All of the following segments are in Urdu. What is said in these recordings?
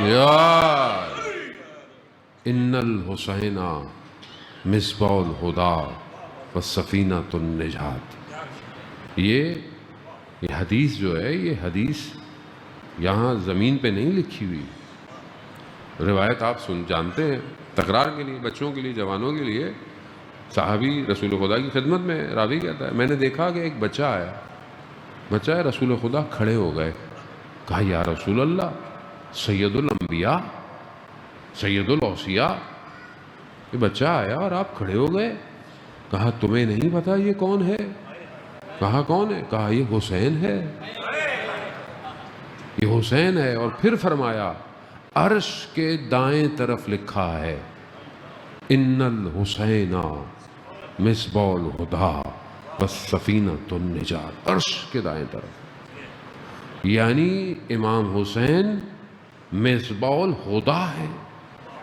یا ان الحسین مصباح الہدیٰ والسفینۃ النجات. یہ حدیث جو ہے، یہ حدیث یہاں زمین پہ نہیں لکھی ہوئی. روایت آپ جانتے ہیں. تکرار کے لیے، بچوں کے لیے، جوانوں کے لیے. صحابی رسول خدا کی خدمت میں، راوی کہتا ہے میں نے دیکھا کہ ایک بچہ آیا، رسول خدا کھڑے ہو گئے. کہا یا رسول اللہ، سید الانبیاء، سید الاوصیاء، یہ بچہ آیا اور آپ کھڑے ہو گئے. کہا تمہیں نہیں پتا یہ کون ہے؟ کہا کون ہے؟ کہا یہ حسین ہے، یہ حسین ہے. اور پھر فرمایا عرش کے دائیں طرف لکھا ہے ان الحسین مصباح الہدیٰ والسفینۃ النجات. عرش کے دائیں طرف، یعنی امام حسین مصباح الہدیٰ ہے،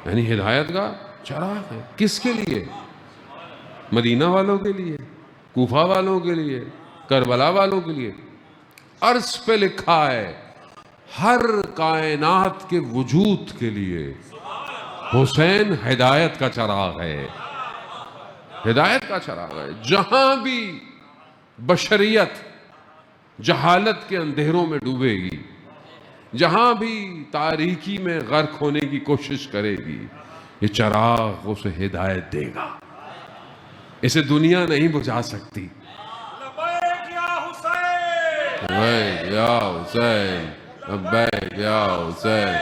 یعنی ہدایت کا چراغ ہے. کس کے لیے؟ مدینہ والوں کے لیے، کوفہ والوں کے لیے، کربلا والوں کے لیے. عرش پہ لکھا ہے ہر کائنات کے وجود کے لیے حسین ہدایت کا چراغ ہے، ہدایت کا چراغ ہے. جہاں بھی بشریت جہالت کے اندھیروں میں ڈوبے گی، جہاں بھی تاریکی میں غرق ہونے کی کوشش کرے گی، یہ چراغ اسے ہدایت دے گا. اسے دنیا نہیں بجھا سکتی. لبیک یا حسین، لبیک یا حسین، لبیک یا حسین،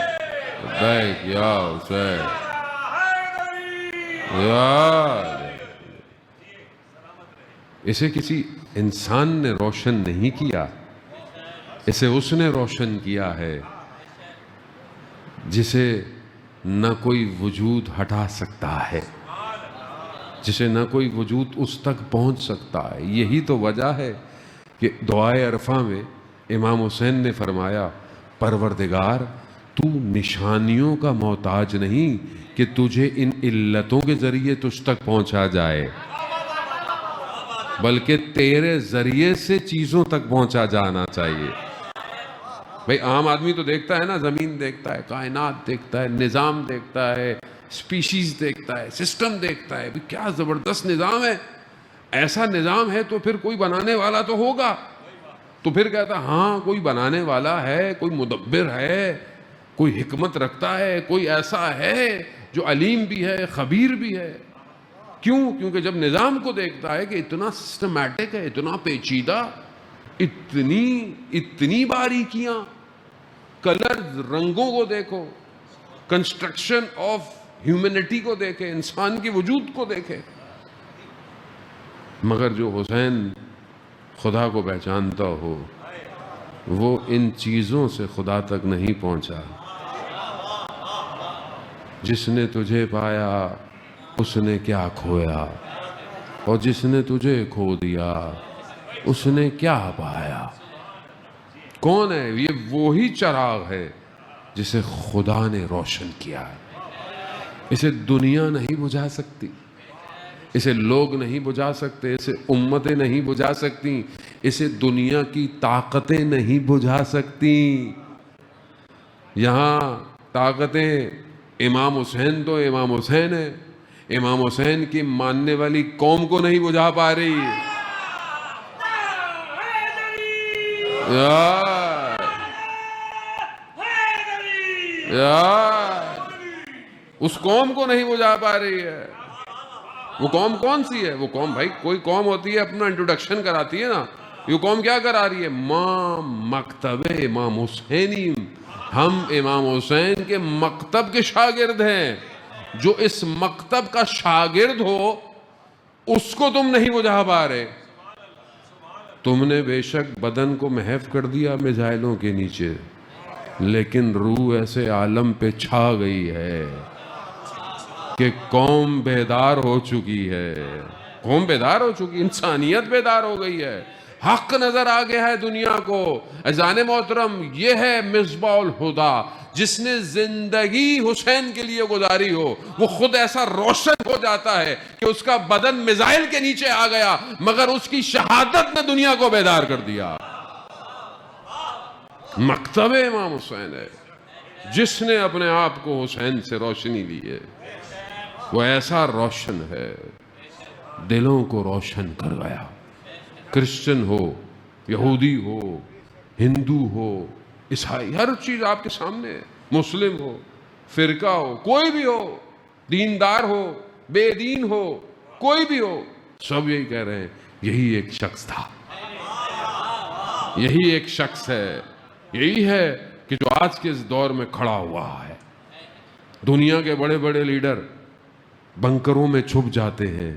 لبیک یا حسین یا. اسے کسی انسان نے روشن نہیں کیا، اسے اس نے روشن کیا ہے جسے نہ کوئی وجود ہٹا سکتا ہے، جسے نہ کوئی وجود اس تک پہنچ سکتا ہے. یہی تو وجہ ہے کہ دعائے عرفہ میں امام حسین نے فرمایا پروردگار تو نشانیوں کا محتاج نہیں کہ تجھے ان علتوں کے ذریعے تجھ تک پہنچا جائے، بلکہ تیرے ذریعے سے چیزوں تک پہنچا جانا چاہیے. بھئی عام آدمی تو دیکھتا ہے نا، زمین دیکھتا ہے، کائنات دیکھتا ہے، نظام دیکھتا ہے، سپیشیز دیکھتا ہے، سسٹم دیکھتا ہے. کیا زبردست نظام ہے، ایسا نظام ہے تو پھر کوئی بنانے والا تو ہوگا. تو پھر کہتا ہاں کوئی بنانے والا ہے، کوئی مدبر ہے، کوئی حکمت رکھتا ہے، کوئی ایسا ہے جو علیم بھی ہے، خبیر بھی ہے. کیوں؟ کیونکہ جب نظام کو دیکھتا ہے کہ اتنا سسٹمیٹک ہے، اتنا پیچیدہ، اتنی باریکیاں، کلرز، رنگوں کو دیکھو، کنسٹرکشن آف ہیومینٹی کو دیکھے، انسان کی وجود کو دیکھے. مگر جو حسین خدا کو پہچانتا ہو وہ ان چیزوں سے خدا تک نہیں پہنچا. جس نے تجھے پایا اس نے کیا کھویا، اور جس نے تجھے کھو دیا اس نے کیا پایا. کون ہے یہ؟ وہی چراغ ہے جسے خدا نے روشن کیا ہے. اسے دنیا نہیں بجھا سکتی، اسے لوگ نہیں بجھا سکتے، اسے امتیں نہیں بجھا سکتی، اسے دنیا کی طاقتیں نہیں بجھا سکتی. یہاں طاقتیں امام حسین تو امام حسین ہے، امام حسین کی ماننے والی قوم کو نہیں بجھا پا رہی. اس قوم کو نہیں بجھا پا رہی ہے. وہ قوم کون سی ہے؟ وہ قوم، بھائی کوئی قوم ہوتی ہے اپنا انٹروڈکشن کراتی ہے نا. یہ قوم کیا کرا رہی ہے؟ ماں مکتب امام حسینی، ہم امام حسین کے مکتب کے شاگرد ہیں. جو اس مکتب کا شاگرد ہو اس کو تم نہیں بجھا پا رہے. تم نے بے شک بدن کو محو کر دیا میزائلوں کے نیچے، لیکن روح ایسے عالم پہ چھا گئی ہے کہ قوم بیدار ہو چکی ہے. قوم بیدار ہو چکی، انسانیت بیدار ہو گئی ہے، حق نظر آ گیا ہے دنیا کو. اذان محترم، یہ ہے مصباح الہدیٰ. جس نے زندگی حسین کے لیے گزاری ہو وہ خود ایسا روشن ہو جاتا ہے کہ اس کا بدن میزائل کے نیچے آ گیا، مگر اس کی شہادت نے دنیا کو بیدار کر دیا. مکتب امام حسین ہے. جس نے اپنے آپ کو حسین سے روشنی لی ہے وہ ایسا روشن ہے، دلوں کو روشن کر گیا۔ کرسچن ہو، یہودی ہو، ہندو ہو، عیسائی، ہر چیز آپ کے سامنے ہے، مسلم ہو، فرقہ ہو، کوئی بھی ہو، دیندار ہو، بے دین ہو، کوئی بھی ہو، سب یہی کہہ رہے ہیں یہی ایک شخص تھا، یہی ایک شخص ہے، یہی ہے کہ جو آج کے اس دور میں کھڑا ہوا ہے۔ دنیا کے بڑے بڑے لیڈر بنکروں میں چھپ جاتے ہیں،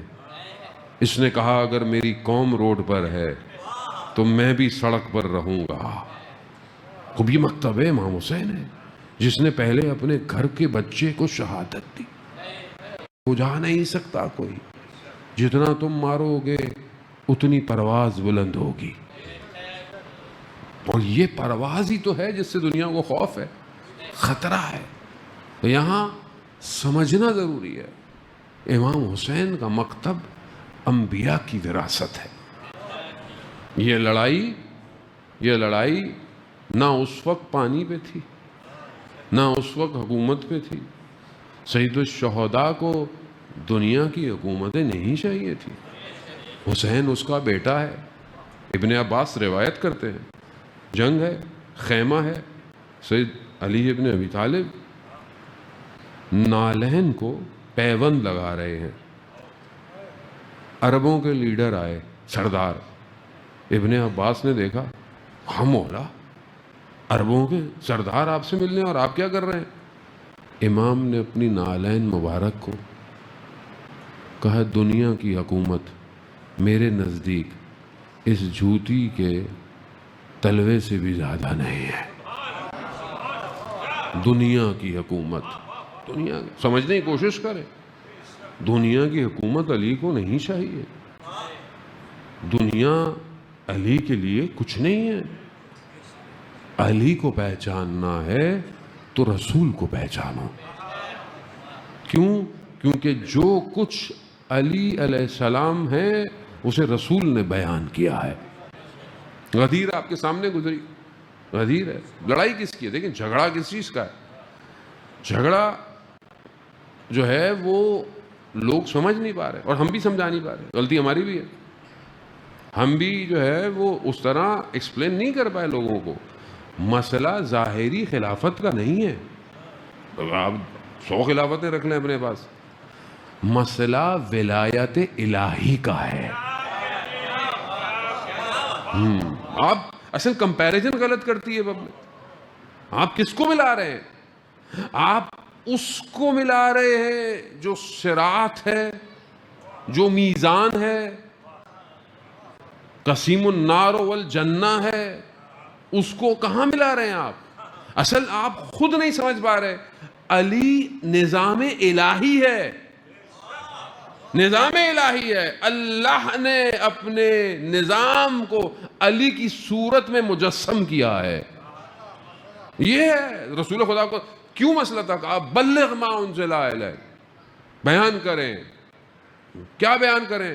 اس نے کہا اگر میری قوم روڈ پر ہے تو میں بھی سڑک پر رہوں گا۔ خب یہ مکتب ہے امام حسین ہے، جس نے پہلے اپنے گھر کے بچے کو شہادت دی۔ بجھا نہیں سکتا کوئی، جتنا تم مارو گے اتنی پرواز بلند ہوگی، اور یہ پرواز ہی تو ہے جس سے دنیا کو خوف ہے، خطرہ ہے۔ تو یہاں سمجھنا ضروری ہے، امام حسین کا مکتب انبیاء کی وراثت ہے۔ یہ لڑائی نہ اس وقت پانی پہ تھی، نہ اس وقت حکومت پہ تھی۔ سید الشہداء کو دنیا کی حکومتیں نہیں چاہیے تھی، حسین اس کا بیٹا ہے۔ ابن عباس روایت کرتے ہیں جنگ ہے، خیمہ ہے، سید علی ابن ابی طالب نالین کو پیوند لگا رہے ہیں، عربوں کے لیڈر آئے، سردار۔ ابن عباس نے دیکھا، ہاں مولا، عربوں کے سردار آپ سے ملنے اور آپ کیا کر رہے ہیں؟ امام نے اپنی نالین مبارک کو کہا دنیا کی حکومت میرے نزدیک اس جوتی کے تلوے سے بھی زیادہ نہیں ہے۔ دنیا کی حکومت، دنیا سمجھنے کی کوشش کریں، دنیا کی حکومت علی کو نہیں چاہیے، دنیا علی کے لیے کچھ نہیں ہے۔ علی کو پہچاننا ہے تو رسول کو پہچانو۔ کیوں؟ کیونکہ جو کچھ علی علیہ السلام ہے اسے رسول نے بیان کیا ہے۔ غدیر آپ کے سامنے گزری، غدیر ہے، لڑائی کس کی ہے؟ دیکھیں جھگڑا کس چیز کا ہے؟ جھگڑا جو ہے وہ لوگ سمجھ نہیں پا رہے، اور ہم بھی سمجھا نہیں پا رہے، غلطی ہماری بھی ہے۔ ہم بھی جو ہے وہ اس طرح ایکسپلین نہیں کر پائے لوگوں کو۔ مسئلہ ظاہری خلافت کا نہیں ہے، آپ 100 خلافتیں رکھ لیں اپنے پاس، مسئلہ ولایت الہی کا ہے۔ آپ اصل کمپیریزن غلط کرتی ہے پبلک۔ آپ کس کو ملا رہے ہیں؟ آپ اس کو ملا رہے ہیں جو صراط ہے، جو میزان ہے، قسیم النار والجنہ ہے، اس کو کہاں ملا رہے ہیں آپ؟ اصل آپ خود نہیں سمجھ پا رہے، علی نظام الہی ہے، نظام الہی ہے۔ اللہ نے اپنے نظام کو علی کی صورت میں مجسم کیا ہے۔ یہ ہے رسول خدا کو کیوں مسئلہ تھا کہ بلغ ما انزل الیک، بیان کریں۔ کیا بیان کریں؟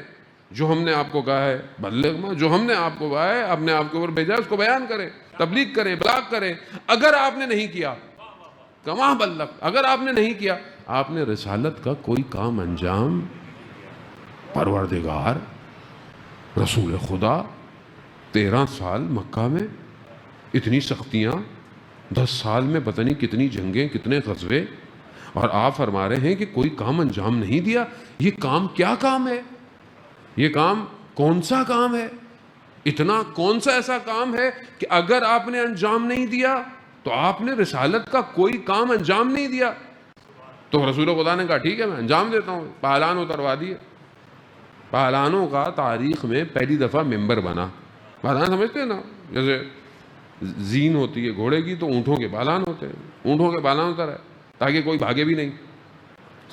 جو ہم نے آپ کو کہا ہے، بلغ ما، جو ہم نے آپ کو کہا ہے، اپنے آپ کے اوپر بھیجا ہے، اس کو بیان کریں، تبلیغ کریں، ابلاغ کریں۔ اگر آپ نے نہیں کیا، کما بلغ، اگر آپ نے نہیں کیا، آپ نے رسالت کا کوئی کام انجام، پروردگار رسول خدا 13 سال مکہ میں اتنی سختیاں، 10 سال میں پتہ نہیں کتنی جنگیں، کتنے غزوے، اور آپ فرما رہے ہیں کہ کوئی کام انجام نہیں دیا۔ یہ کام کیا کام ہے؟ یہ کام کون سا کام ہے؟ اتنا کون سا ایسا کام ہے کہ اگر آپ نے انجام نہیں دیا تو آپ نے رسالت کا کوئی کام انجام نہیں دیا؟ تو رسول خدا نے کہا ٹھیک ہے میں انجام دیتا ہوں، پہلان اتروا دیے۔ پہلانوں کا تاریخ میں پہلی دفعہ ممبر بنا۔ پہلان سمجھتے ہیں نا، جیسے زین ہوتی ہے گھوڑے کی تو اونٹوں کے پہلان ہوتے ہیں، اونٹوں کے پہلان ہوتا ہے تاکہ کوئی بھاگے بھی نہیں،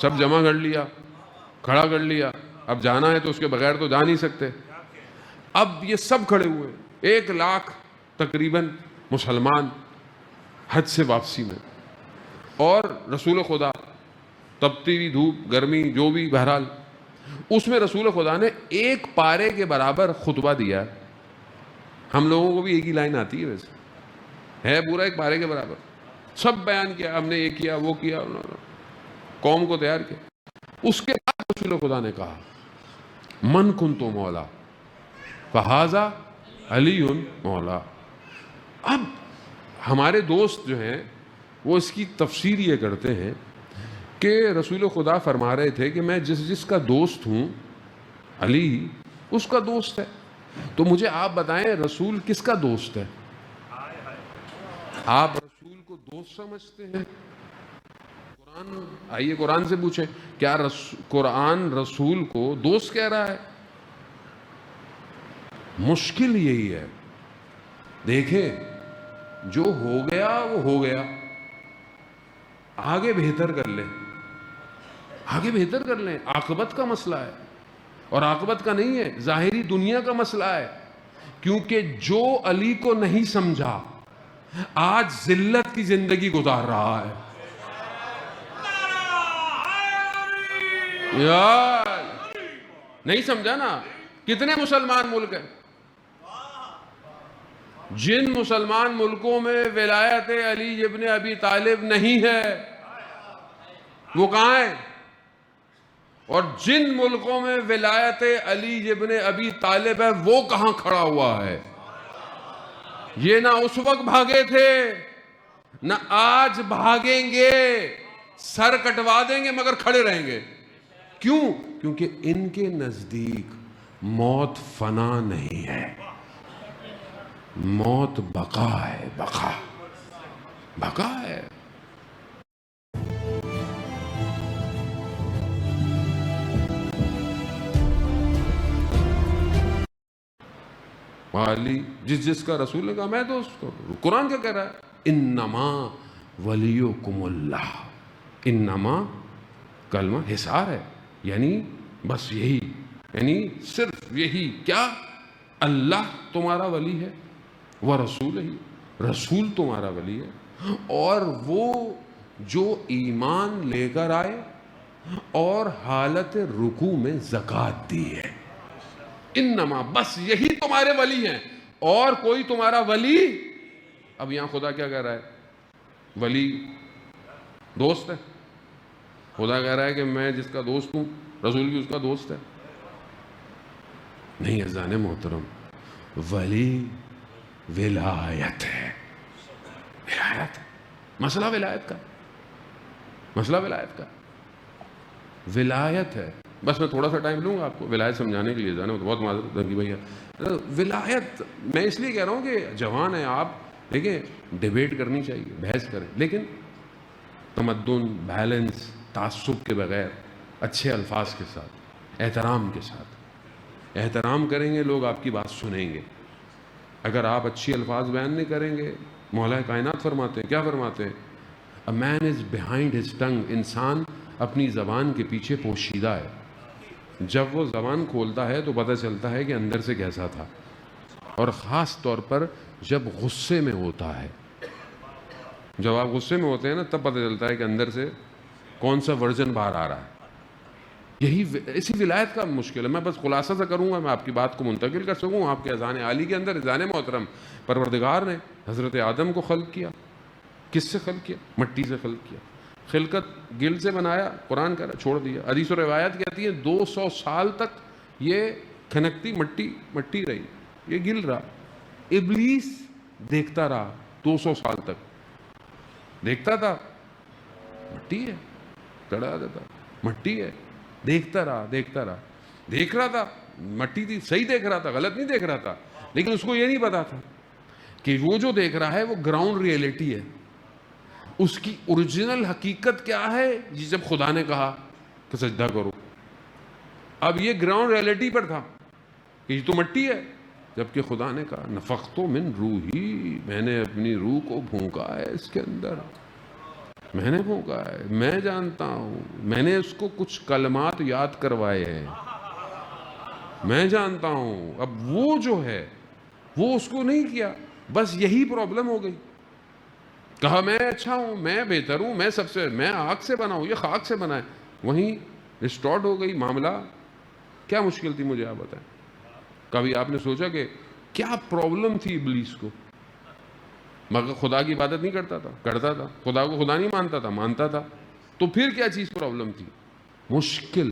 سب جمع کر لیا، کھڑا کر لیا، اب جانا ہے تو اس کے بغیر تو جا نہیں سکتے۔ اب یہ سب کھڑے ہوئے، 1 لاکھ تقریباً مسلمان حج سے واپسی میں، اور رسول خدا تپتی ہوئی دھوپ، گرمی، جو بھی بہرحال، اس میں رسول خدا نے 1 پارے کے برابر خطبہ دیا۔ ہم لوگوں کو بھی ایک ہی لائن آتی ہے، ویسے ہے پورا 1 پارے کے برابر، سب بیان کیا، ہم نے یہ کیا وہ کیا، قوم کو تیار کیا. اس کے بعد رسول خدا نے کہا من کنت مولا فہذا علی مولا. اب ہمارے دوست جو ہیں وہ اس کی تفسیر یہ کرتے ہیں کہ رسول خدا فرما رہے تھے کہ میں جس کا دوست ہوں علی اس کا دوست ہے. تو مجھے آپ بتائیں رسول کس کا دوست ہے؟ آپ رسول کو دوست سمجھتے ہیں؟ قرآن، آئیے قرآن سے پوچھیں کیا قرآن رسول کو دوست کہہ رہا ہے؟ مشکل یہی ہے. دیکھیں جو ہو گیا وہ ہو گیا، آگے بہتر کر لیں، آگے بہتر کر لیں. عاقبت کا مسئلہ ہے، اور عاقبت کا نہیں ہے، ظاہری دنیا کا مسئلہ ہے. کیونکہ جو علی کو نہیں سمجھا آج ذلت کی زندگی گزار رہا ہے. یار نہیں سمجھا نا؟ کتنے مسلمان ملک ہیں جن مسلمان ملکوں میں ولایت علی ابن ابی طالب نہیں ہے، وہ کہاں ہیں؟ اور جن ملکوں میں ولایت علی ابن ابی طالب ہے وہ کہاں کھڑا ہوا ہے؟ یہ نہ اس وقت بھاگے تھے نہ آج بھاگیں گے. سر کٹوا دیں گے مگر کھڑے رہیں گے. کیوں؟ کیونکہ ان کے نزدیک موت فنا نہیں ہے، موت بقا ہے، بقا بقا ہے. علی جس کا رسول نے کہا میں دوست ہوں. قرآن کیا کہہ رہا ہے؟ انما ولیکم اللہ. انما کلمہ حصار ہے، یعنی بس یہی، یعنی صرف یہی. کیا؟ اللہ تمہارا ولی ہے، وہ رسول ہی، رسول تمہارا ولی ہے، اور وہ جو ایمان لے کر آئے اور حالت رکوع میں زکوٰۃ دی ہے. انما بس یہی تمہارے ولی ہیں، اور کوئی تمہارا ولی. اب یہاں خدا کیا کہہ رہا ہے؟ ولی دوست ہے. خدا کہہ رہا ہے کہ میں جس کا دوست ہوں رسول بھی اس کا دوست ہے. نہیں عزیزان محترم، ولی ولایت ہے، ولایت ہے. مسئلہ ولایت کا، مسئلہ ولایت کا، ولایت ہے. بس میں تھوڑا سا ٹائم لوں گا آپ کو ولایت سمجھانے کے لیے. جانا تو بہت معذرت رنگی بھیا. ولایت میں اس لیے کہہ رہا ہوں کہ جوان ہیں آپ، دیکھیں ڈیبیٹ کرنی چاہیے، بحث کریں، لیکن تمدن، بیلنس، تعصب کے بغیر، اچھے الفاظ کے ساتھ، احترام کے ساتھ. احترام کریں گے لوگ آپ کی بات سنیں گے. اگر آپ اچھی الفاظ بیان نہیں کریں گے، مولا کائنات فرماتے ہیں، کیا فرماتے ہیں؟ A man is behind his tongue. انسان اپنی زبان کے پیچھے پوشیدہ ہے. جب وہ زبان کھولتا ہے تو پتہ چلتا ہے کہ اندر سے کیسا تھا، اور خاص طور پر جب غصے میں ہوتا ہے. جب آپ غصے میں ہوتے ہیں نا تب پتہ چلتا ہے کہ اندر سے کون سا ورژن باہر آ رہا ہے. یہی اسی ولایت کا مشکل ہے. میں بس خلاصہ سے کروں گا، میں آپ کی بات کو منتقل کر سکوں آپ کے اذان عالی کے اندر. اذان محترم، پروردگار نے حضرت آدم کو خلق کیا. کس سے خلق کیا؟ مٹی سے خلق کیا. خلقت گل سے بنایا، قرآن کہہ رہا چھوڑ دیا. حدیث و روایت کہتی ہے 200 سال تک یہ کھنکتی مٹی رہی، یہ گل رہا. ابلیس دیکھتا رہا 200 سال تک، دیکھتا تھا مٹی ہے، چڑھا دیتا مٹی ہے، دیکھتا رہا دیکھ رہا تھا مٹی تھی، صحیح دیکھ رہا تھا، غلط نہیں دیکھ رہا تھا. لیکن اس کو یہ نہیں پتا تھا کہ وہ جو دیکھ رہا ہے وہ گراؤنڈ ریئلٹی ہے. اس کی اوریجنل حقیقت کیا ہے؟ جب خدا نے کہا کہ سجدہ کرو. اب یہ گراؤنڈ ریئلٹی پر تھا کہ یہ تو مٹی ہے، جبکہ خدا نے کہا نفخت من روحی، میں نے اپنی روح کو پھونکا ہے اس کے اندر، میں نے پھونکا ہے، میں جانتا ہوں، میں نے اس کو کچھ کلمات یاد کروائے ہیں، میں جانتا ہوں. اب وہ جو ہے وہ اس کو نہیں کیا. بس یہی پرابلم ہو گئی. کہا میں اچھا ہوں، میں بہتر ہوں، میں سب سے، میں آگ سے بنا ہوں، یہ خاک سے بنا ہے. وہیں ریسٹارٹ ہو گئی معاملہ. کیا مشکل تھی مجھے آپ بتائیں؟ کبھی آپ نے سوچا کہ کیا پرابلم تھی ابلیس کو؟ مگر خدا کی عبادت نہیں کرتا تھا، خدا کو خدا نہیں مانتا تھا، تو پھر کیا چیز پرابلم تھی؟ مشکل.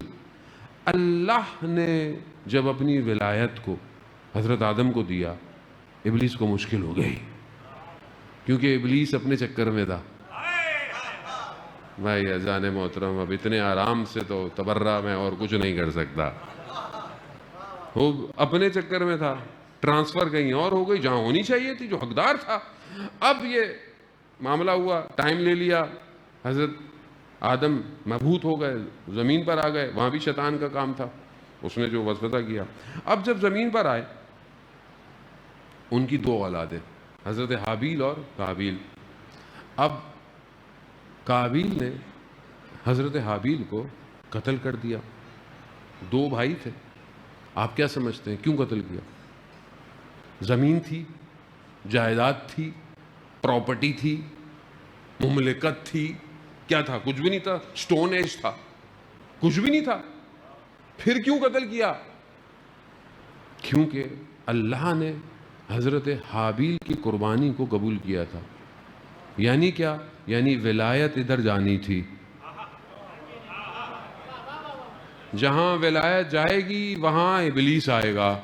اللہ نے جب اپنی ولایت کو حضرت آدم کو دیا، ابلیس کو مشکل ہو گئی، کیونکہ ابلیس اپنے چکر میں تھا. بھائی اذان محترم، اب اتنے آرام سے تو تبرہ میں اور کچھ نہیں کر سکتا. وہ اپنے چکر میں تھا، ٹرانسفر کہیں اور ہو گئی جہاں ہونی چاہیے تھی، جو حقدار تھا. اب یہ معاملہ ہوا، ٹائم لے لیا، حضرت آدم مبہوت ہو گئے، زمین پر آ گئے. وہاں بھی شیطان کا کام تھا، اس نے جو وسوسہ کیا. اب جب زمین پر آئے، ان کی 2 اولادیں، حضرت حابیل اور قابیل. اب قابیل نے حضرت حابیل کو قتل کر دیا. 2 بھائی تھے. آپ کیا سمجھتے ہیں کیوں قتل کیا؟ زمین تھی، جائیداد تھی، پراپرٹی تھی، مملکت تھی، کیا تھا؟ کچھ بھی نہیں تھا. سٹون ایج تھا، کچھ بھی نہیں تھا. پھر کیوں قتل کیا؟ کیونکہ اللہ نے حضرت حابیل کی قربانی کو قبول کیا تھا. یعنی کیا؟ یعنی ولایت ادھر جانی تھی. جہاں ولایت جائے گی وہاں ابلیس آئے گا.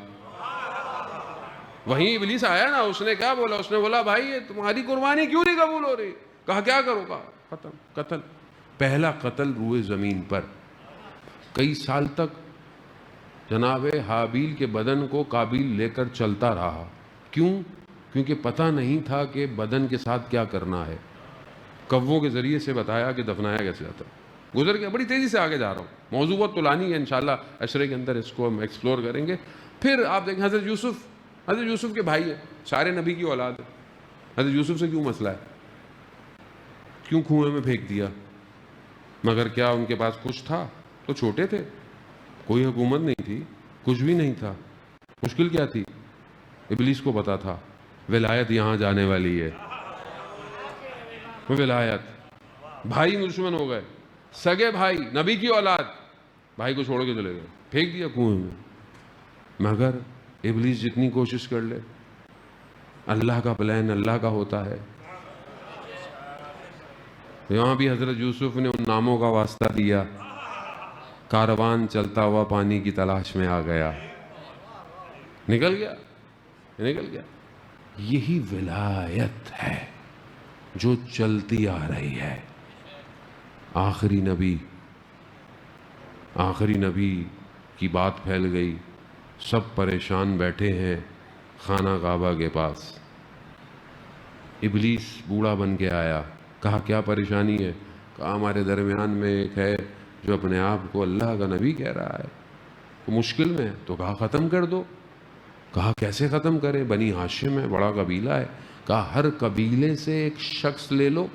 وہیں ابلیس آیا نا. اس نے کیا بولا؟ اس نے بولا بھائی یہ تمہاری قربانی کیوں نہیں قبول ہو رہی؟ کہا کیا کرو گا؟ ختم، قتل. پہلا قتل روئے زمین پر. کئی سال تک جناب حابیل کے بدن کو قابیل لے کر چلتا رہا. کیوں؟ کیونکہ پتہ نہیں تھا کہ بدن کے ساتھ کیا کرنا ہے. کووں کے ذریعے سے بتایا کہ دفنایا کیسے جاتا. گزر گیا. بڑی تیزی سے آگے جا رہا ہوں، موضوع بہت طولانی ہے، انشاءاللہ عشرے کے اندر اس کو ہم ایکسپلور کریں گے. پھر آپ دیکھیں حضرت یوسف کے بھائی ہیں، سارے نبی کی اولاد ہے. حضرت یوسف سے کیوں مسئلہ ہے؟ کیوں کنویں میں پھینک دیا؟ مگر کیا ان کے پاس کچھ تھا؟ تو چھوٹے تھے، کوئی حکومت نہیں تھی، کچھ بھی نہیں تھا. مشکل کیا تھی؟ ابلیس کو پتا تھا ولایت یہاں جانے والی ہے. ولایت. بھائی دشمن ہو گئے، سگے بھائی، نبی کی اولاد، بھائی کو چھوڑ کے چلے گئے، پھینک دیا کنویں میں. مگر ابلیس جتنی کوشش کر لے، اللہ کا پلان اللہ کا ہوتا ہے. یہاں بھی حضرت یوسف نے ان ناموں کا واسطہ دیا. کاروان چلتا ہوا پانی کی تلاش میں آ گیا، نکل گیا. یہی ولایت ہے جو چلتی آ رہی ہے. آخری نبی کی بات پھیل گئی، سب پریشان بیٹھے ہیں خانہ کعبہ کے پاس. ابلیس بوڑھا بن کے آیا. کہا کیا پریشانی ہے؟ کہا ہمارے درمیان میں ایک ہے جو اپنے آپ کو اللہ کا نبی کہہ رہا ہے، وہ مشکل میں ہے. تو کہا ختم کر دو. کہا کیسے ختم کریں؟ بنی ہاشم ہے، بڑا قبیلہ ہے. کہا ہر قبیلے سے ایک شخص لے لو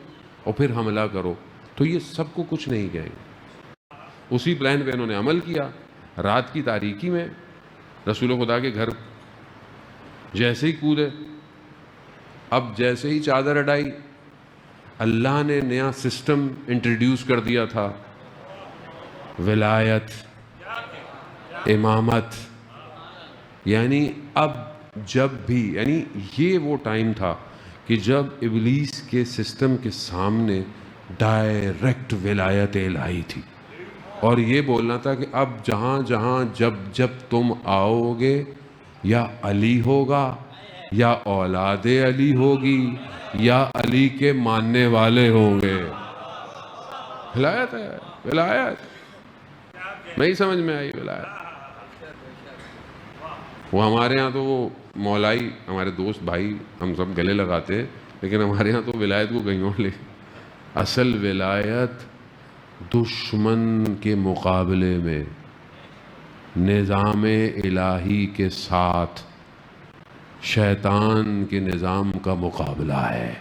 اور پھر حملہ کرو، تو یہ سب کو کچھ نہیں کہیں گے. اسی پلان پہ انہوں نے عمل کیا. رات کی تاریکی میں رسول خدا کے گھر جیسے ہی کودے، اب جیسے ہی چادر اڑائی، اللہ نے نیا سسٹم انٹروڈیوس کر دیا تھا. ولایت، امامت. یعنی اب جب بھی، یعنی یہ وہ ٹائم تھا کہ جب ابلیس کے سسٹم کے سامنے ڈائریکٹ ولایت الہی تھی، اور یہ بولنا تھا کہ اب جہاں جہاں جب تم آؤ گے، یا علی ہوگا، یا اولاد علی ہوگی، یا علی کے ماننے والے ہوں گے. ولایت ہے، ولایت. نہیں سمجھ میں آئی ولایت؟ وہ ہمارے ہاں تو وہ مولائی، ہمارے دوست بھائی ہم سب گلے لگاتے ہیں، لیکن ہمارے ہاں تو ولایت کو کہیں اور لے. اصل ولایت دشمن کے مقابلے میں نظام الہی کے ساتھ شیطان کے نظام کا مقابلہ ہے.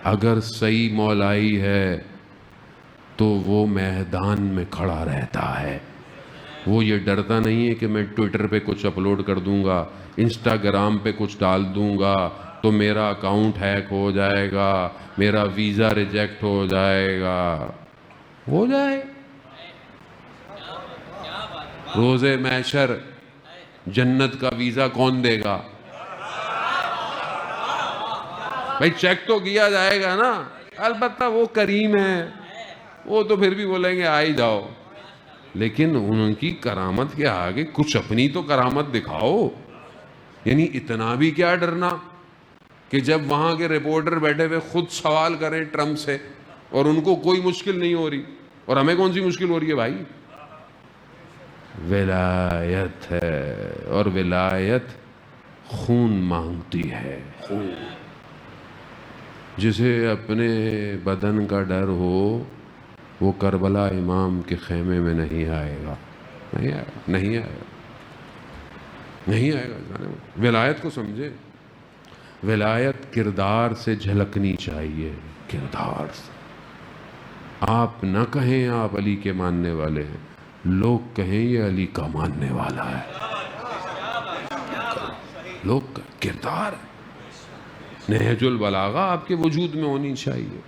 اگر صحیح مولائی ہے تو وہ میدان میں کھڑا رہتا ہے. وہ یہ ڈرتا نہیں ہے کہ میں ٹویٹر پہ کچھ اپلوڈ کر دوں گا، انسٹاگرام پہ کچھ ڈال دوں گا تو میرا اکاؤنٹ ہیک ہو جائے گا، میرا ویزا ریجیکٹ ہو جائے گا. ہو جائے. روز محشر جنت کا ویزا کون دے گا؟ بھائی چیک تو کیا جائے گا نا. البتہ وہ کریم ہے, وہ تو پھر بھی بولیں گے آ ہی جاؤ, لیکن ان کی کرامت کے آگے کچھ اپنی تو کرامت دکھاؤ. یعنی اتنا بھی کیا ڈرنا کہ جب وہاں کے رپورٹر بیٹھے ہوئے خود سوال کریں ٹرمپ سے اور ان کو کوئی مشکل نہیں ہو رہی, اور ہمیں کون سی مشکل ہو رہی ہے بھائی؟ ولایت ہے, اور ولایت خون مانگتی ہے. خون. جسے اپنے بدن کا ڈر ہو وہ کربلا امام کے خیمے میں نہیں آئے گا. نہیں آئے گا, نہیں آئے گا, نہیں آئے گا. ولایت کو سمجھے. ولایت کردار سے جھلکنی چاہیے, کردار سے. آپ نہ کہیں آپ علی کے ماننے والے ہیں, لوگ کہیں یہ علی کا ماننے والا ہے. لوگ کردار ہے. نہج البلاغہ آپ کے وجود میں ہونی چاہیے.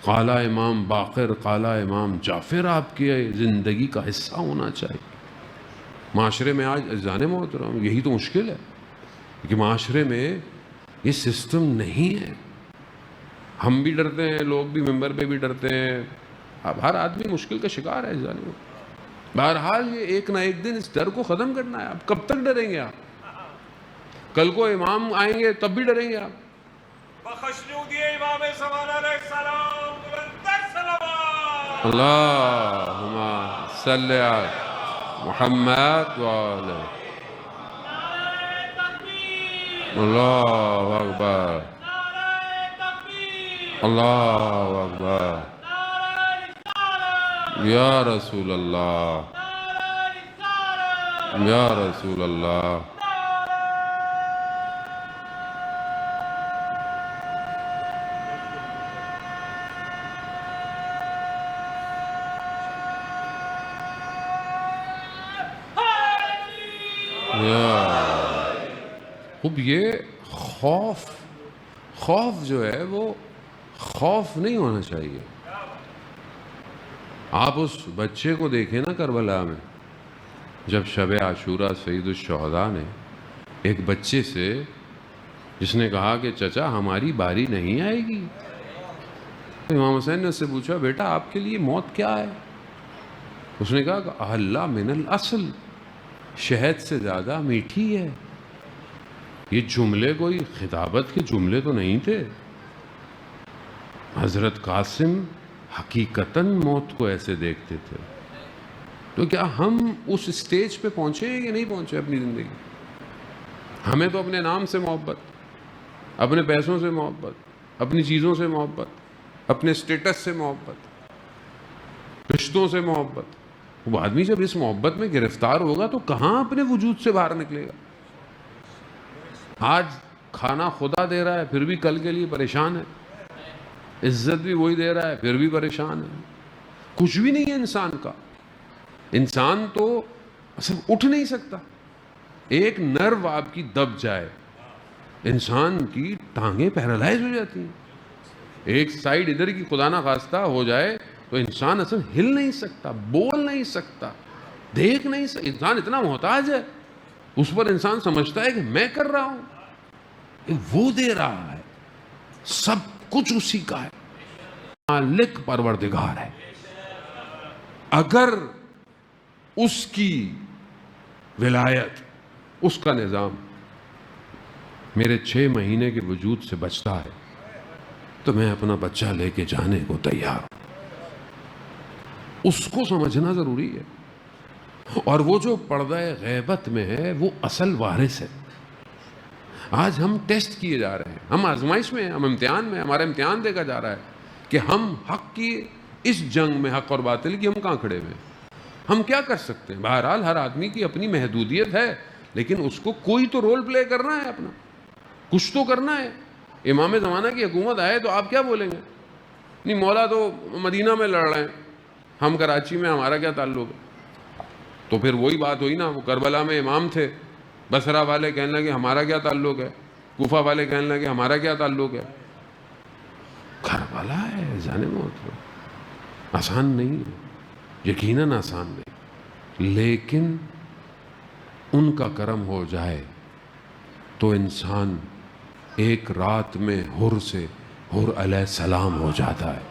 قال امام باقر, قال امام جعفر آپ کی زندگی کا حصہ ہونا چاہیے. معاشرے میں آج عزیزان محترم یہی تو مشکل ہے کہ معاشرے میں یہ سسٹم نہیں ہے. ہم بھی ڈرتے ہیں, لوگ بھی ممبر پہ بھی ڈرتے ہیں. اب ہر آدمی مشکل کا شکار ہے عزیزان محترم. بہرحال یہ ایک نہ ایک دن اس ڈر کو ختم کرنا ہے. اب کب تک ڈریں گے آپ؟ کل کو امام آئیں گے تب بھی ڈریں گے آپ؟ بخشنود امام زمان علیہ السلام بلند صلوات. اللہم صلی علی محمد وعلی. اللہ اکبر, اللہ اکبر, یا رسول اللہ, یا رسول اللہ. اب یہ خوف جو ہے وہ خوف نہیں ہونا چاہیے. آپ اس بچے کو دیکھیں نا کربلا میں, جب شب عاشورہ سید الشہداء نے ایک بچے سے, جس نے کہا کہ چچا ہماری باری نہیں آئے گی, امام حسین نے اس سے پوچھا بیٹا آپ کے لیے موت کیا ہے؟ اس نے کہا کہ احلی من الاصل, شہد سے زیادہ میٹھی ہے. یہ جملے کوئی خطابت کے جملے تو نہیں تھے. حضرت قاسم حقیقتاً موت کو ایسے دیکھتے تھے. تو کیا ہم اس سٹیج پہ پہنچے ہیں کہ نہیں پہنچے اپنی زندگی؟ ہمیں تو اپنے نام سے محبت, اپنے پیسوں سے محبت, اپنی چیزوں سے محبت, اپنے سٹیٹس سے محبت, رشتوں سے محبت. وہ آدمی جب اس محبت میں گرفتار ہوگا تو کہاں اپنے وجود سے باہر نکلے گا؟ آج کھانا خدا دے رہا ہے پھر بھی کل کے لیے پریشان ہے, عزت بھی وہی دے رہا ہے پھر بھی پریشان ہے. کچھ بھی نہیں ہے انسان کا. انسان تو اصل اٹھ نہیں سکتا. ایک نرو آپ کی دب جائے, انسان کی ٹانگیں پیرالائز ہو جاتی ہیں. ایک سائیڈ ادھر کی خدا نہ خواستہ ہو جائے تو انسان اصل ہل نہیں سکتا, بول نہیں سکتا, دیکھ نہیں سکتا. انسان اتنا محتاج ہے, اس پر انسان سمجھتا ہے کہ میں کر رہا ہوں, وہ دے رہا ہے, سب کچھ اسی کا ہے. مالک پروردگار ہے. اگر اس کی ولایت, اس کا نظام میرے 6 مہینے کے وجود سے بچتا ہے تو میں اپنا بچہ لے کے جانے کو تیار ہوں. اس کو سمجھنا ضروری ہے. اور وہ جو پردہ غیبت میں ہے وہ اصل وارث ہے. آج ہم ٹیسٹ کیے جا رہے ہیں, ہم آزمائش میں ہیں, ہم امتحان میں, ہمارا امتحان دیکھا جا رہا ہے کہ ہم حق کی اس جنگ میں, حق اور باطل کی, ہم کہاں کھڑے ہوئے ہیں, ہم کیا کر سکتے ہیں. بہرحال ہر آدمی کی اپنی محدودیت ہے, لیکن اس کو کوئی تو رول پلے کرنا ہے, اپنا کچھ تو کرنا ہے. امام زمانہ کی حکومت آئے تو آپ کیا بولیں گے؟ نہیں مولا تو مدینہ میں لڑ رہے ہیں, ہم کراچی میں, ہمارا کیا تعلق ہے؟ تو پھر وہی بات ہوئی نا, وہ کربلا میں امام تھے, بصرہ والے کہنے لگے ہمارا کیا تعلق ہے, کوفہ والے کہنے لگے ہمارا کیا تعلق ہے. کربلا ہے جانے محترم, آسان نہیں ہے, یقیناً آسان نہیں, لیکن ان کا کرم ہو جائے تو انسان ایک رات میں حر سے حر علیہ السلام ہو جاتا ہے.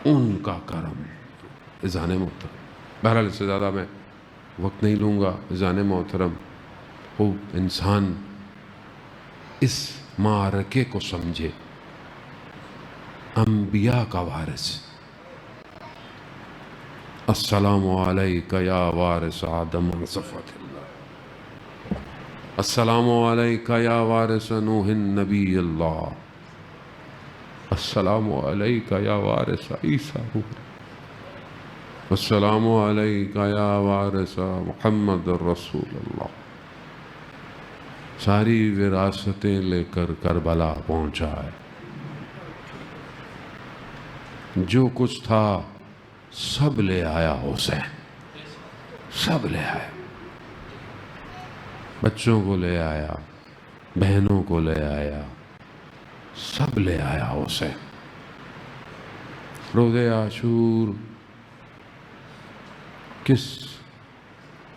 ان کا کرم. اذان محترم، بہرحال اس سے زیادہ میں وقت نہیں لوں گا. اذان محترم، وہ انسان اس معرکے کو سمجھے. انبیاء کا وارث. السلام علیکہ یا وارث آدم صفوت اللہ، السلام علیکہ یا وارث نوح نبی اللہ، السلام علیکہ یا وارث عیسیٰ، السلام علیکہ یا وارث محمد رسول اللہ. ساری وراثتیں لے کر کربلا پہنچا ہے. جو کچھ تھا سب لے آیا حسین، سب لے آیا. بچوں کو لے آیا، بہنوں کو لے آیا، سب لے آیا حسین. روز عاشور کس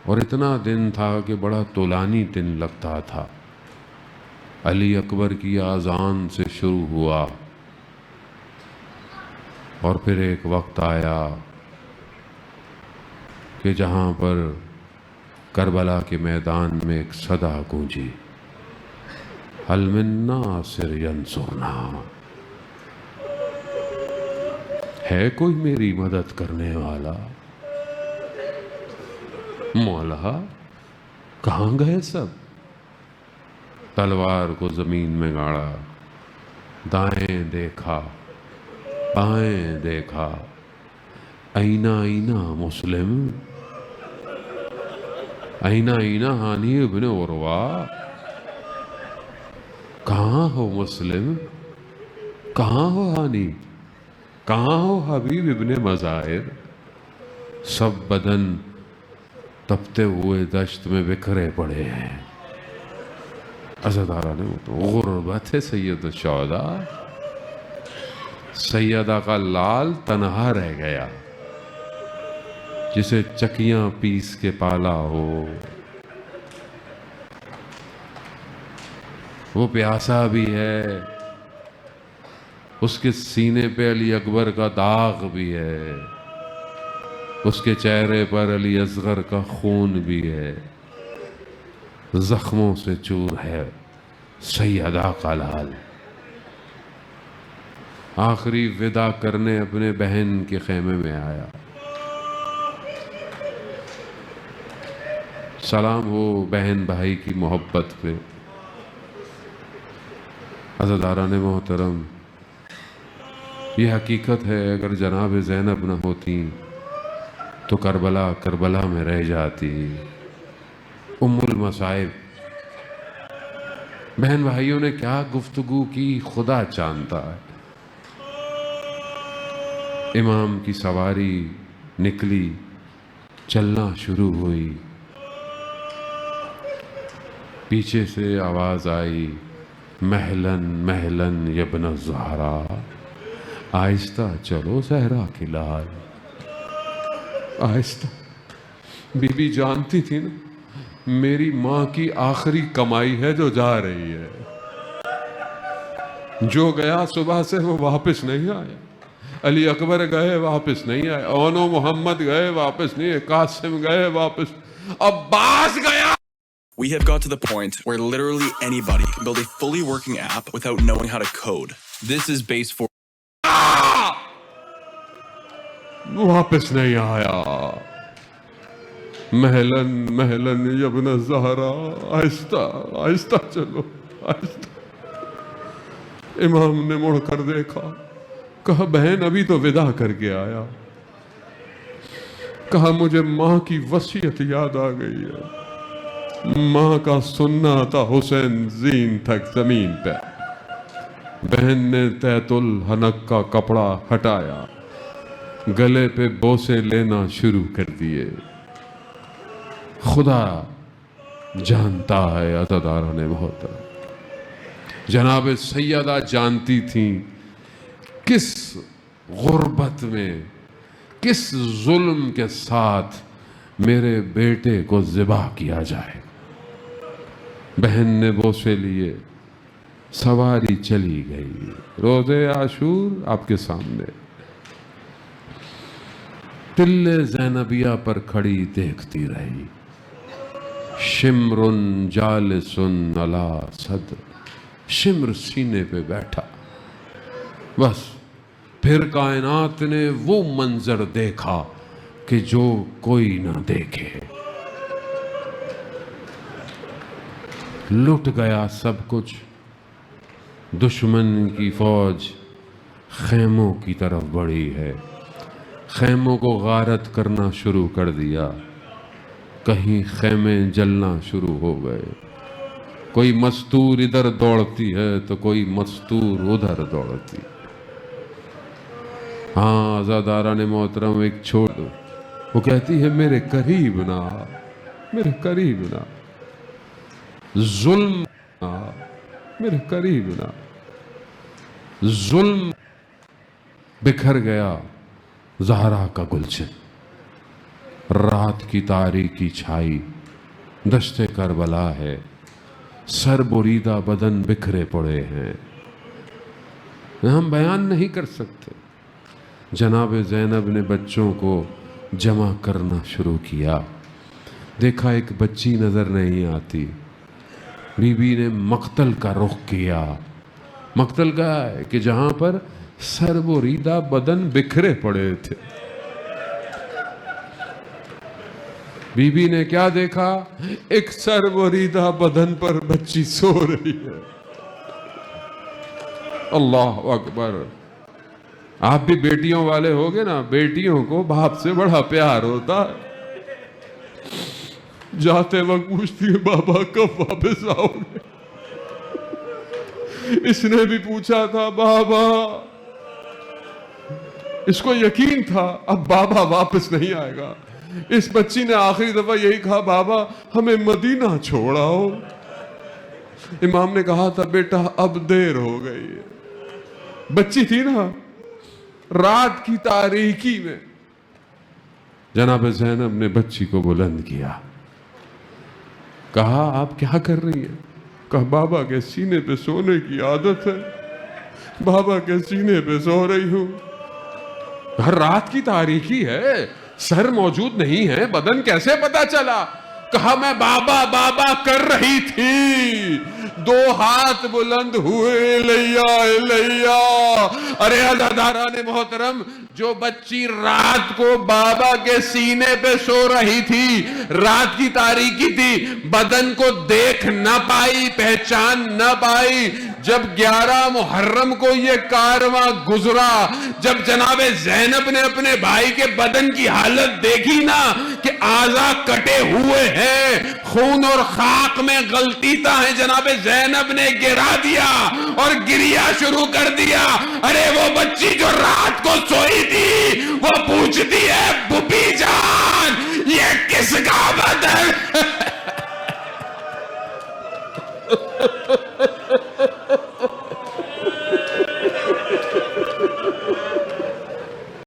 اور اتنا دن تھا کہ بڑا طولانی دن لگتا تھا. علی اکبر کی اذان سے شروع ہوا اور پھر ایک وقت آیا کہ جہاں پر کربلا کے میدان میں ایک صدا گونجی، حل من ناصر ینصرنا، ہے کوئی میری مدد کرنے والا؟ مولا کہاں گئے سب؟ تلوار کو زمین میں گاڑا، دائیں دیکھا، بائیں دیکھا، اینا اینا مسلم، اینا اینا ہانی ابن عروہ، کہاں ہو مسلم، کہاں ہو ہانی، کہاں ہو حبیب ابن مظاہر؟ سب بدن تپتے ہوئے دشت میں بکھرے پڑے ہیں. عزادارہ نے غربت ہے سید الشہداء. سیدہ کا لال تنہا رہ گیا، جسے چکیاں پیس کے پالا ہو. وہ پیاسا بھی ہے، اس کے سینے پہ علی اکبر کا داغ بھی ہے، اس کے چہرے پر علی اصغر کا خون بھی ہے، زخموں سے چور ہے سیدہ کا لال. آخری وداع کرنے اپنے بہن کے خیمے میں آیا. سلام ہو بہن بھائی کی محبت پہ. عزاداران محترم، یہ حقیقت ہے اگر جناب زینب نہ ہوتی تو کربلا کربلا میں رہ جاتی. ام المصائب. بہن بھائیوں نے کیا گفتگو کی خدا جانتا ہے. امام کی سواری نکلی، چلنا شروع ہوئی. پیچھے سے آواز آئی، محلن محلن یبن الزہرا، آہستہ چلو زہرا کی لال، آہستہ. بی بی جانتی تھی نا میری ماں کی آخری کمائی ہے جو جا رہی ہے. جو گیا صبح سے وہ واپس نہیں آیا. علی اکبر گئے واپس نہیں آئے، اونو محمد گئے واپس نہیں آئے، قاسم گئے واپس، عباس گیا. We have got to the point where literally anybody can build a fully working app without knowing how to code. This is base for واپس نہیں آیا. محلن محلن یبن الزہرا، آہستہ آہستہ چلو آہستہ. امام نے مڑ کر دیکھا، کہا بہن ابھی تو وداع کر کے آیا. کہا مجھے ماں کی وصیت یاد آ گئی ہے. ماں کا سننا تھا حسین زین تک زمین پہ. بہن نے تیت الحنک کا کپڑا ہٹایا، گلے پہ بوسے لینا شروع کر دیے. خدا جانتا ہے عزاداران محترم، جناب سیدہ جانتی تھیں کس غربت میں، کس ظلم کے ساتھ میرے بیٹے کو ذبح کیا جائے. بہن نے بوسے لیے، سواری چلی گئی. روزے عاشور آپ کے سامنے. تل زینبیہ پر کھڑی دیکھتی رہی. شمر جالس علی صدر. شمر سینے پہ بیٹھا. بس پھر کائنات نے وہ منظر دیکھا کہ جو کوئی نہ دیکھے. لٹ گیا سب کچھ. دشمن کی فوج خیموں کی طرف بڑھی ہے. خیموں کو غارت کرنا شروع کر دیا. کہیں خیمے جلنا شروع ہو گئے. کوئی مستور ادھر دوڑتی ہے تو کوئی مستور ادھر دوڑتی. ہاں عزاداران محترم ایک چھوڑ دو. وہ کہتی ہے میرے قریب نہ، میرے قریب نہ، ظلم نہ، میرے قریب نہ. ظلم بکھر گیا زہرا کا گلشن. رات کی تاریکی چھائی. دشت کربلا ہے. سر بریدہ بدن بکھرے پڑے ہیں. ہم بیان نہیں کر سکتے. جناب زینب نے بچوں کو جمع کرنا شروع کیا. دیکھا ایک بچی نظر نہیں آتی. بی بی نے مقتل کا رخ کیا. مقتل کا ہے کہ جہاں پر سر بریدہ بدن بکھرے پڑے تھے. بی بی نے کیا دیکھا؟ ایک سر بریدہ بدن پر بچی سو رہی ہے. اللہ اکبر. آپ بھی بیٹیوں والے ہوگے نا. بیٹیوں کو باپ سے بڑا پیار ہوتا ہے. جاتے وقت پوچھتی ہے بابا کب واپس آؤ گے. اس نے بھی پوچھا تھا بابا. اس کو یقین تھا اب بابا واپس نہیں آئے گا. اس بچی نے آخری دفعہ یہی کہا بابا ہمیں مدینہ چھوڑاؤ. امام نے کہا تھا بیٹا اب دیر ہو گئی ہے. بچی تھی نا. رات کی تاریکی میں جناب زینب نے بچی کو بلند کیا. کہا آپ کیا کر رہی ہیں؟ کہا بابا کے سینے پہ سونے کی عادت ہے. بابا کے سینے پہ سو رہی ہوں. ہر رات کی تاریکی ہے. سر موجود نہیں ہے. بدن کیسے پتا چلا؟ کہا میں بابا بابا کر رہی تھی. دو ہاتھ بلند ہوئے لیا لیا. ارے عزاداران محترم جو بچی رات کو بابا کے سینے پہ سو رہی تھی. رات کی تاریکی تھی. بدن کو دیکھ نہ پائی. پہچان نہ پائی. جب 11 محرم کو یہ کارواں گزرا. جب جناب زینب نے اپنے بھائی کے بدن کی حالت دیکھی نا کہ اعضاء کٹے ہوئے ہیں. خون اور خاک میں غلطیتا ہے. جناب زینب نے گرا دیا اور گریا شروع کر دیا. ارے وہ بچی جو رات کو سوئی تھی وہ پوچھتی ہے بوبی جان یہ کس کا بدن